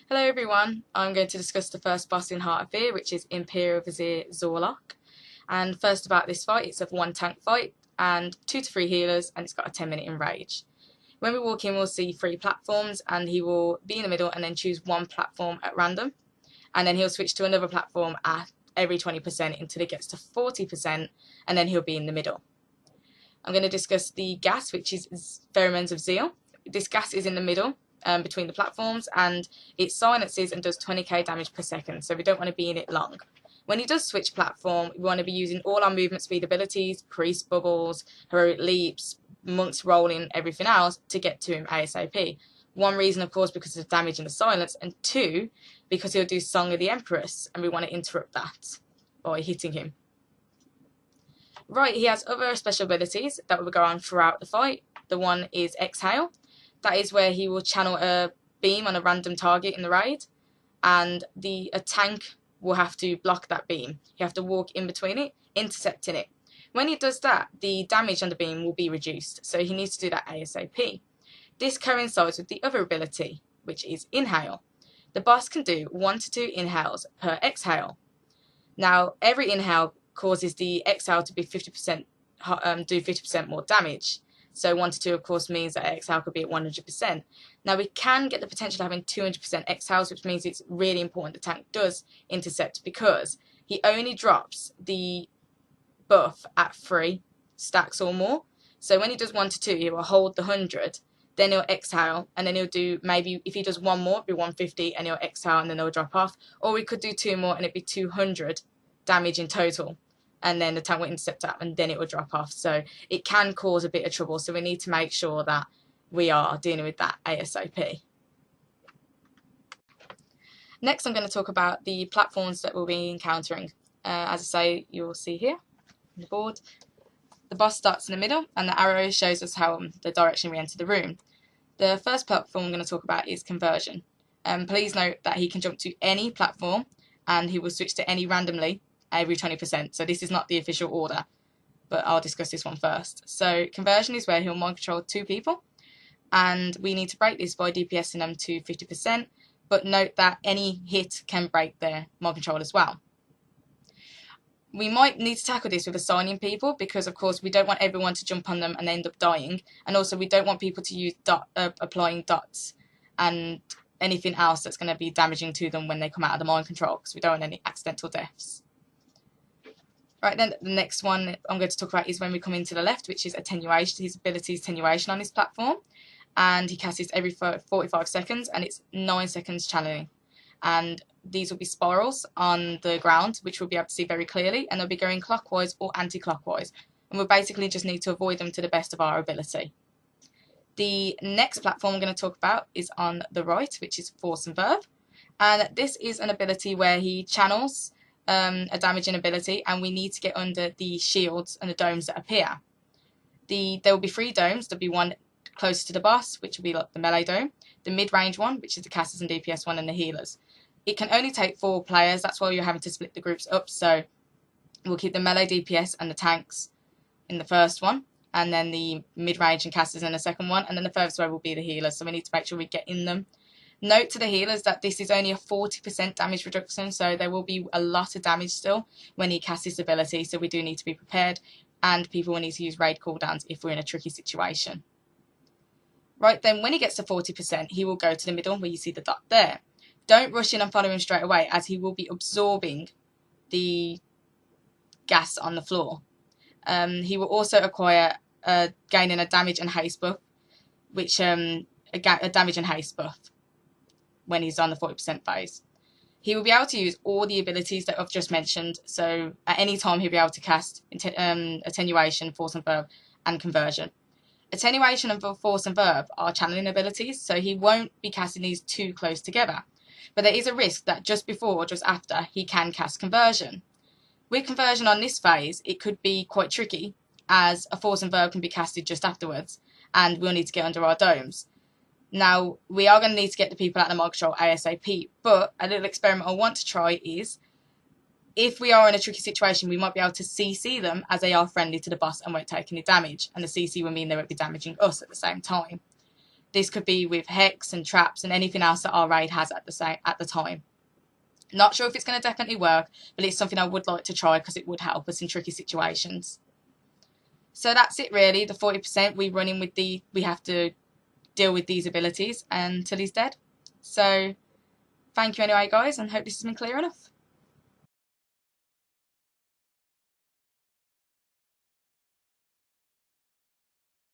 Hello everyone, I'm going to discuss the first boss in Heart of Fear, which is Imperial Vizier Zor'lock. And first about this fight, it's a 1 tank fight and 2 to 3 healers, and it's got a 10-minute enrage. When we walk in, we'll see 3 platforms, and he will be in the middle and then choose 1 platform at random. And then he'll switch to another platform at every 20% until it gets to 40%, and then he'll be in the middle. I'm going to discuss the gas, which is Pheromones of Zeal. This gas is in the middle between the platforms, and it silences and does 20k damage per second, so we don't want to be in it long. When he does switch platform, we want to be using all our movement speed abilities, priest bubbles, heroic leaps, monks rolling, everything else to get to him ASAP. One reason, of course, because of the damage and the silence, and 2, because he'll do Song of the Empress, and we want to interrupt that by hitting him. Right, he has other special abilities that will go on throughout the fight. The one is Exhale. That is where he will channel a beam on a random target in the raid, and a tank will have to block that beam. You have to walk in between it, intercepting it. When he does that, the damage on the beam will be reduced, so he needs to do that ASAP. This coincides with the other ability, which is Inhale. The boss can do 1 to 2 inhales per exhale. Now, every inhale causes the exhale to be 50%, do 50% more damage. So 1 to 2, of course, means that exhale could be at 100%. Now, we can get the potential of having 200% exhales, which means it's really important the tank does intercept, because he only drops the buff at 3 stacks or more. So when he does 1 to 2, he will hold the 100, then he'll exhale, and then he'll do, maybe if he does 1 more, it'll be 150, and he'll exhale, and then they'll drop off. Or we could do 2 more, and it'd be 200 damage in total, and then the tank will intercept that, and then it will drop off. So it can cause a bit of trouble, so we need to make sure that we are dealing with that ASAP. Next, I'm going to talk about the platforms that we'll be encountering. As I say, you'll see here on the board, the boss starts in the middle, and the arrow shows us how the direction we enter the room. The first platform I'm going to talk about is Conversion. Please note that he can jump to any platform, and he will switch to any randomly every 20%. So this is not the official order, but I'll discuss this one first. So Conversion is where he'll mind control 2 people, and we need to break this by DPSing them to 50%, but note that any hit can break their mind control as well. We might need to tackle this with assigning people, because of course we don't want everyone to jump on them and end up dying, and also we don't want people to use applying dots and anything else that's going to be damaging to them when they come out of the mind control, because we don't want any accidental deaths. Right, then the next one I'm going to talk about is when we come into the left, which is Attenuation. His ability is Attenuation on this platform, and he casts this every 45 seconds, and it's 9 seconds channeling. And these will be spirals on the ground, which we'll be able to see very clearly, and they'll be going clockwise or anti-clockwise, and we'll basically just need to avoid them to the best of our ability. The next platform I'm going to talk about is on the right, which is Force and Verb, and this is an ability where he channels a damaging ability, and we need to get under the shields and the domes that appear. There will be 3 domes. There'll be one closer to the boss, which will be like the melee dome, the mid-range one, which is the casters and DPS one, and the healers. It can only take 4 players, that's why you're having to split the groups up, so we'll keep the melee DPS and the tanks in the first one, and then the mid-range and casters in the second one, and then the furthest away will be the healers, so we need to make sure we get in them. Note to the healers that this is only a 40% damage reduction, so there will be a lot of damage still when he casts this ability, so we do need to be prepared, and people will need to use raid cooldowns if we're in a tricky situation. Right, then when he gets to 40%, he will go to the middle where you see the dot there. Don't rush in and follow him straight away, as he will be absorbing the gas on the floor. He will also acquire gaining a damage and haste buff, which a damage and haste buff when he's on the 40% phase. He will be able to use all the abilities that I've just mentioned, so at any time he'll be able to cast Attenuation, Force and Verb, and Conversion. Attenuation and Force and Verb are channeling abilities, so he won't be casting these too close together. But there is a risk that just before or just after he can cast Conversion. With Conversion on this phase, it could be quite tricky, as a Force and Verb can be casted just afterwards, and we'll need to get under our domes. Now, we are going to need to get the people out of the mind control ASAP, but a little experiment I want to try is, if we are in a tricky situation, we might be able to CC them as they are friendly to the boss and won't take any damage, and the CC will mean they won't be damaging us at the same time. This could be with hex and traps and anything else that our raid has at the time. Not sure if it's going to definitely work, but it's something I would like to try because it would help us in tricky situations. So that's it really. The 40% we run in with we have to deal with these abilities until he's dead. So thank you anyway, guys, and hope this has been clear enough.